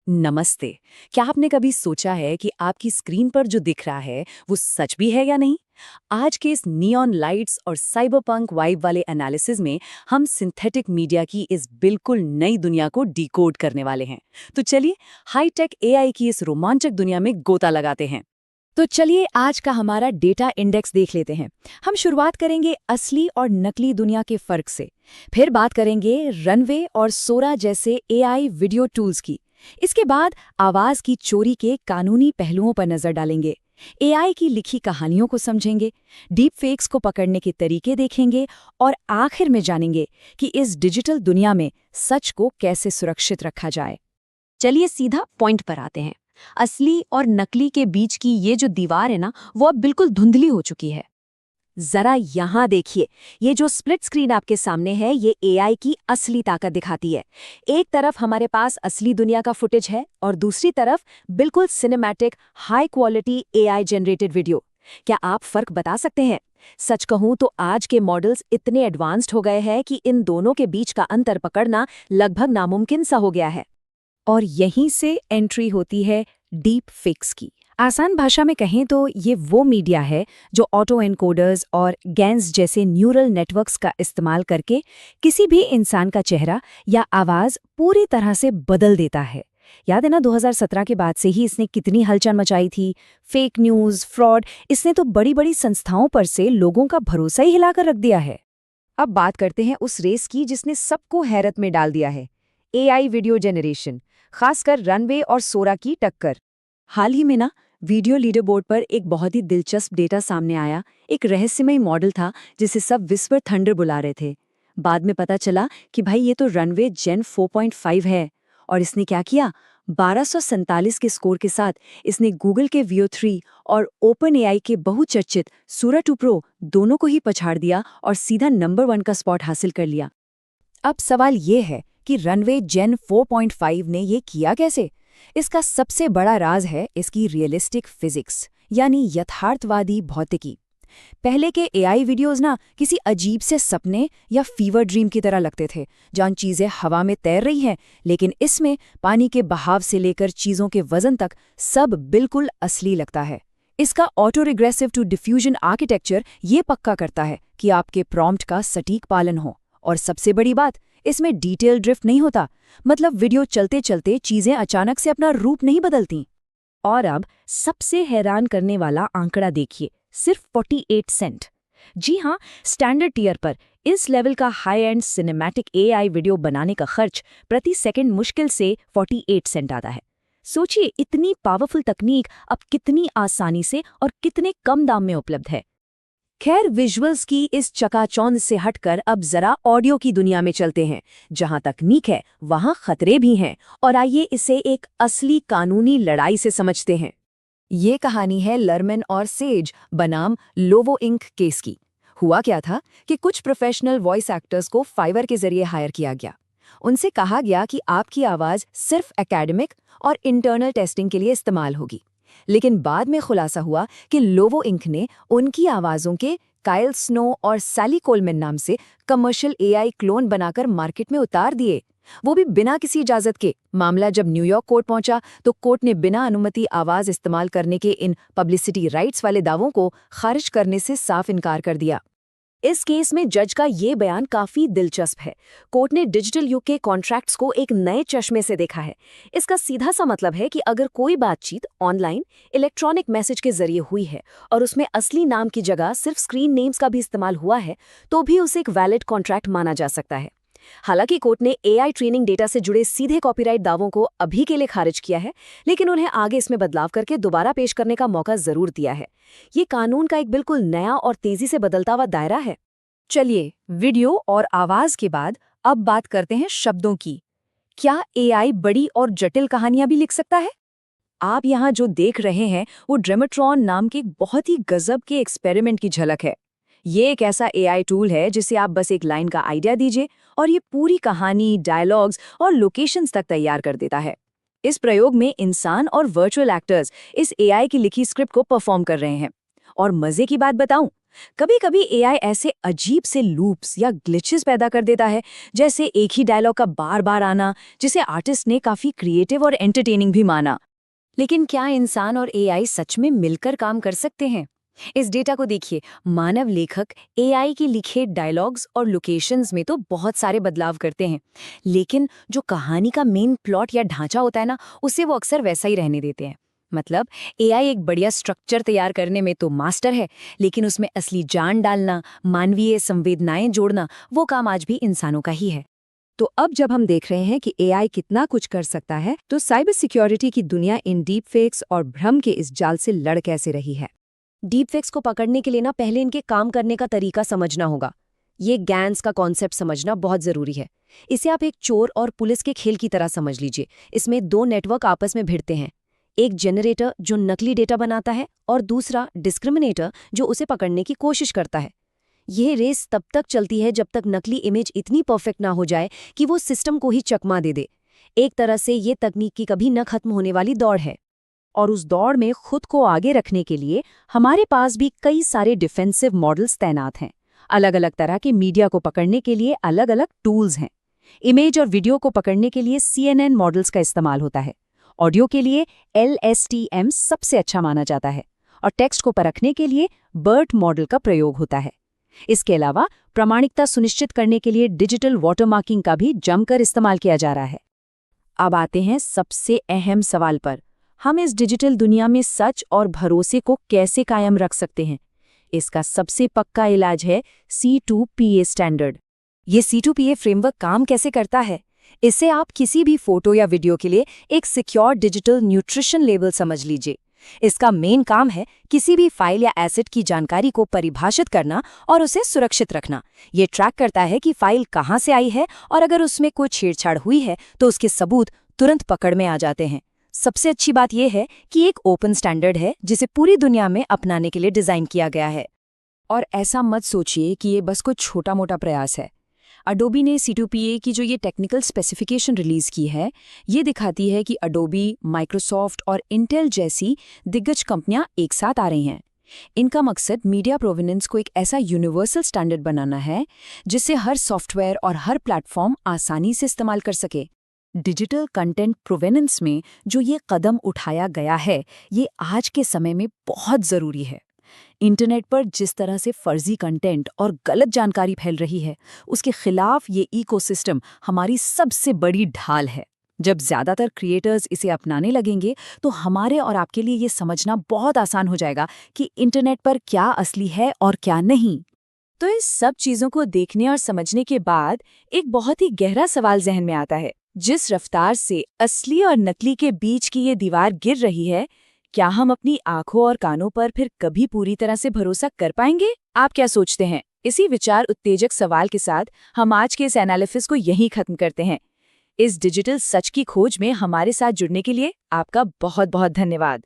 नमस्ते। क्या आपने कभी सोचा है कि आपकी स्क्रीन पर जो दिख रहा है वो सच भी है या नहीं? आज के इस नियॉन लाइट्स और साइबरपंक वाइब वाले एनालिसिस में हम सिंथेटिक मीडिया की इस बिल्कुल नई दुनिया को डिकोड करने वाले हैं। तो चलिए हाईटेक एआई की इस रोमांचक दुनिया में गोता लगाते हैं। तो चलिए आज का हमारा डेटा इंडेक्स देख लेते हैं। हम शुरुआत करेंगे असली और नकली दुनिया के फर्क से। फिर बात करेंगे रनवे और सोरा जैसे एआई वीडियो टूल्स की। इसके बाद आवाज की चोरी के कानूनी पहलुओं पर नजर डालेंगे। एआई की लिखी कहानियों को समझेंगे, डीप फेक्स को पकड़ने के तरीके देखेंगे और आखिर में जानेंगे कि इस डिजिटल दुनिया में सच को कैसे सुरक्षित रखा जाए। चलिए सीधा पॉइंट पर आते हैं। असली और नकली के बीच की ये जो दीवार है ना, वो अब बिल्कुल धुंधली हो चुकी है। जरा यहाँ देखिए, ये जो स्प्लिट स्क्रीन आपके सामने है, ये एआई की असली ताकत दिखाती है। एक तरफ हमारे पास असली दुनिया का फुटेज है और दूसरी तरफ बिल्कुल cinematic high quality AI generated video. क्या आप फर्क बता सकते हैं? सच कहूं तो आज के मॉडल्स इतने एडवांस्ड हो गए हैं कि इन दोनों के बीच का अंतर पकड़ना लगभग नामुमकिन सा हो गया है। और यहीं से एंट्री होती है डीप फेक्स की। आसान भाषा में कहें तो ये वो मीडिया है जो ऑटो एनकोडर्स और गैन्स जैसे न्यूरल नेटवर्क्स का इस्तेमाल करके किसी भी इंसान का चेहरा या आवाज पूरी तरह से बदल देता है। याद है ना, 2017 के बाद से ही इसने कितनी हलचल मचाई थी। फेक न्यूज़, फ्रॉड, इसने तो बड़ी बड़ी संस्थाओं पर से लोगों का भरोसा ही हिलाकर रख दिया है। अब बात करते हैं उस रेस की जिसने सबको हैरत में डाल दिया है, एआई वीडियो जनरेशन, खासकर रनवे और सोरा की टक्कर। हाल ही में ना वीडियो लीडर बोर्ड पर एक बहुत ही दिलचस्प डेटा सामने आया। एक रहस्यमय मॉडल था जिसे सब विस्पर थंडर बुला रहे थे। बाद में पता चला कि भाई ये तो रनवे जेन 4.5 है। और इसने क्या किया, 1247 के स्कोर के साथ इसने गूगल के Veo 3 और ओपन एआई के बहुचर्चित सूरा 2 प्रो दोनों को ही पछाड़ दिया और सीधा नंबर 1 का स्पॉट हासिल कर लिया। अब सवाल ये है कि रनवे जेन 4.5 ने ये किया कैसे? इसका सबसे बड़ा राज है इसकी रियलिस्टिक फिजिक्स, यानी यथार्थवादी भौतिकी। पहले के एआई वीडियोस ना किसी अजीब से सपने या फीवर ड्रीम की तरह लगते थे, जहां चीजें हवा में तैर रही हैं, लेकिन इसमें पानी के बहाव से लेकर चीजों के वजन तक सब बिल्कुल असली लगता है। इसका autoregressive to diffusion architecture ये पक्का करता है कि आपके प्रॉम्प्ट का सटीक पालन हो। और सबसे बड़ी बात, इसमें डिटेल ड्रिफ्ट नहीं होता, मतलब वीडियो चलते चलते चीजें अचानक से अपना रूप नहीं बदलती। और अब सबसे हैरान करने वाला आंकड़ा देखिए, सिर्फ 48 सेंट। जी हाँ, स्टैंडर्ड टियर पर इस लेवल का high and cinematic AI video बनाने का खर्च प्रति सेकंड मुश्किल से 48 सेंट आता है। सोचिए, इतनी पावरफुल तकनीक अब कितनी आसानी से और कितने कम दाम में उपलब्ध है। खैर, विजुअल्स की इस चकाचौंध से हटकर अब जरा ऑडियो की दुनिया में चलते हैं। जहां तकनीक है वहां खतरे भी हैं, और आइए इसे एक असली कानूनी लड़ाई से समझते हैं। ये कहानी है लर्मन और सेज बनाम लोवो इंक केस की। हुआ क्या था कि कुछ प्रोफेशनल वॉइस एक्टर्स को फाइवर के जरिए हायर किया गया। उनसे कहा गया कि आपकी आवाज सिर्फ एकेडमिक और इंटरनल टेस्टिंग के लिए इस्तेमाल होगी। लेकिन बाद में खुलासा हुआ कि लोवो इंक ने उनकी आवाज़ों के काइल स्नो और सैली कोलमैन नाम से कमर्शियल एआई क्लोन बनाकर मार्केट में उतार दिए, वो भी बिना किसी इजाज़त के। मामला जब न्यूयॉर्क कोर्ट पहुंचा तो कोर्ट ने बिना अनुमति आवाज़ इस्तेमाल करने के इन पब्लिसिटी राइट्स वाले दावों को खारिज करने से साफ इनकार कर दिया। इस केस में जज का ये बयान काफी दिलचस्प है। कोर्ट ने डिजिटल युग के कॉन्ट्रैक्ट्स को एक नए चश्मे से देखा है। इसका सीधा सा मतलब है कि अगर कोई बातचीत ऑनलाइन इलेक्ट्रॉनिक मैसेज के जरिए हुई है और उसमें असली नाम की जगह सिर्फ स्क्रीन नेम्स का भी इस्तेमाल हुआ है, तो भी उसे एक वैलिड कॉन्ट्रैक्ट माना जा सकता है। हालांकि कोर्ट ने एआई ट्रेनिंग डेटा से जुड़े सीधे कॉपीराइट दावों को अभी के लिए खारिज किया है, लेकिन उन्हें आगे इसमें बदलाव करके दोबारा पेश करने का मौका जरूर दिया है। ये कानून का एक बिल्कुल नया और तेजी से बदलता हुआ दायरा है। चलिए, वीडियो और आवाज के बाद अब बात करते हैं शब्दों की। क्या एआई बड़ी और जटिल कहानियां भी लिख सकता है? आप यहाँ जो देख रहे हैं वो ड्रामेट्रॉन नाम के एक बहुत ही गजब के एक्सपेरिमेंट की झलक है। ये एक ऐसा एआई टूल है जिसे आप बस एक लाइन का आइडिया दीजिए और ये पूरी कहानी, डायलॉग्स और लोकेशंस तक तैयार कर देता है। इस प्रयोग में इंसान और वर्चुअल एक्टर्स इस एआई की लिखी स्क्रिप्ट को परफॉर्म कर रहे हैं। और मजे की बात बताऊं, कभी कभी एआई ऐसे अजीब से लूप्स या ग्लिचेस पैदा कर देता है, जैसे एक ही डायलॉग का बार बार आना, जिसे आर्टिस्ट ने काफी क्रिएटिव और एंटरटेनिंग भी माना। लेकिन क्या इंसान और एआई सच में मिलकर काम कर सकते हैं? इस डेटा को देखिए। मानव लेखक एआई के लिखे डायलॉग्स और लोकेशंस में तो बहुत सारे बदलाव करते हैं, लेकिन जो कहानी का मेन प्लॉट या ढांचा होता है ना, उसे वो अक्सर वैसा ही रहने देते हैं। मतलब एआई एक बढ़िया स्ट्रक्चर तैयार करने में तो मास्टर है, लेकिन उसमें असली जान डालना, मानवीय संवेदनाएं जोड़ना, वो काम आज भी इंसानों का ही है। तो अब जब हम देख रहे हैं कि एआई कितना कुछ कर सकता है, तो साइबर सिक्योरिटी की दुनिया इन डीप फेक्स और भ्रम के इस जाल से लड़ कैसे रही है? डीप फेक्स को पकड़ने के लिए ना पहले इनके काम करने का तरीका समझना होगा। ये गैंग्स का कॉन्सेप्ट समझना बहुत जरूरी है। इसे आप एक चोर और पुलिस के खेल की तरह समझ लीजिए। इसमें दो नेटवर्क आपस में भिड़ते हैं, एक जनरेटर जो नकली डेटा बनाता है और दूसरा डिस्क्रिमिनेटर जो उसे पकड़ने की कोशिश करता है। यह रेस तब तक चलती है जब तक नकली इमेज इतनी परफेक्ट ना हो जाए कि वो सिस्टम को ही चकमा दे दे। एक तरह से ये तकनीक की कभी न खत्म होने वाली दौड़ है। और उस दौड़ में खुद को आगे रखने के लिए हमारे पास भी कई सारे डिफेंसिव मॉडल्स तैनात हैं। अलग अलग तरह के मीडिया को पकड़ने के लिए अलग अलग टूल्स हैं। इमेज और वीडियो को पकड़ने के लिए CNN मॉडल्स का इस्तेमाल होता है। ऑडियो के लिए LSTM सबसे अच्छा माना जाता है और टेक्स्ट को परखने के लिए BERT मॉडल का प्रयोग होता है। इसके अलावा प्रामाणिकता सुनिश्चित करने के लिए डिजिटल वाटरमार्किंग का भी जमकर इस्तेमाल किया जा रहा है। अब आते हैं सबसे अहम सवाल पर। हम इस डिजिटल दुनिया में सच और भरोसे को कैसे कायम रख सकते हैं? इसका सबसे पक्का इलाज है C2PA स्टैंडर्ड। ये C2PA फ्रेमवर्क काम कैसे करता है? इससे आप किसी भी फोटो या वीडियो के लिए एक सिक्योर डिजिटल न्यूट्रिशन लेबल समझ लीजिए। इसका मेन काम है किसी भी फाइल या एसेट की जानकारी को परिभाषित करना और उसे सुरक्षित रखना। ये ट्रैक करता है कि फाइल कहाँ से आई है और अगर उसमें कोई छेड़छाड़ हुई है तो उसके सबूत तुरंत पकड़ में आ जाते हैं। सबसे अच्छी बात यह है कि एक ओपन स्टैंडर्ड है जिसे पूरी दुनिया में अपनाने के लिए डिजाइन किया गया है। और ऐसा मत सोचिए कि ये बस कोई छोटा मोटा प्रयास है। अडोबी ने C2PA की जो ये टेक्निकल स्पेसिफिकेशन रिलीज की है, ये दिखाती है कि अडोबी, माइक्रोसॉफ्ट और इंटेल जैसी दिग्गज कंपनियां एक साथ आ रही हैं। इनका मकसद मीडिया प्रोवेनेंस को एक ऐसा यूनिवर्सल स्टैंडर्ड बनाना है जिससे हर सॉफ्टवेयर और हर प्लेटफॉर्म आसानी से इस्तेमाल कर सके। डिजिटल कंटेंट प्रोवेनेंस में जो ये कदम उठाया गया है, ये आज के समय में बहुत ज़रूरी है। इंटरनेट पर जिस तरह से फर्जी कंटेंट और गलत जानकारी फैल रही है, उसके खिलाफ ये इकोसिस्टम हमारी सबसे बड़ी ढाल है। जब ज़्यादातर क्रिएटर्स इसे अपनाने लगेंगे तो हमारे और आपके लिए ये समझना बहुत आसान हो जाएगा कि इंटरनेट पर क्या असली है और क्या नहीं। तो इस सब चीज़ों को देखने और समझने के बाद एक बहुत ही गहरा सवाल जहन में आता है। जिस रफ्तार से असली और नकली के बीच की ये दीवार गिर रही है, क्या हम अपनी आंखों और कानों पर फिर कभी पूरी तरह से भरोसा कर पाएंगे? आप क्या सोचते हैं? इसी विचार उत्तेजक सवाल के साथ हम आज के इस एनालिसिस को यहीं खत्म करते हैं। इस डिजिटल सच की खोज में हमारे साथ जुड़ने के लिए आपका बहुत बहुत धन्यवाद।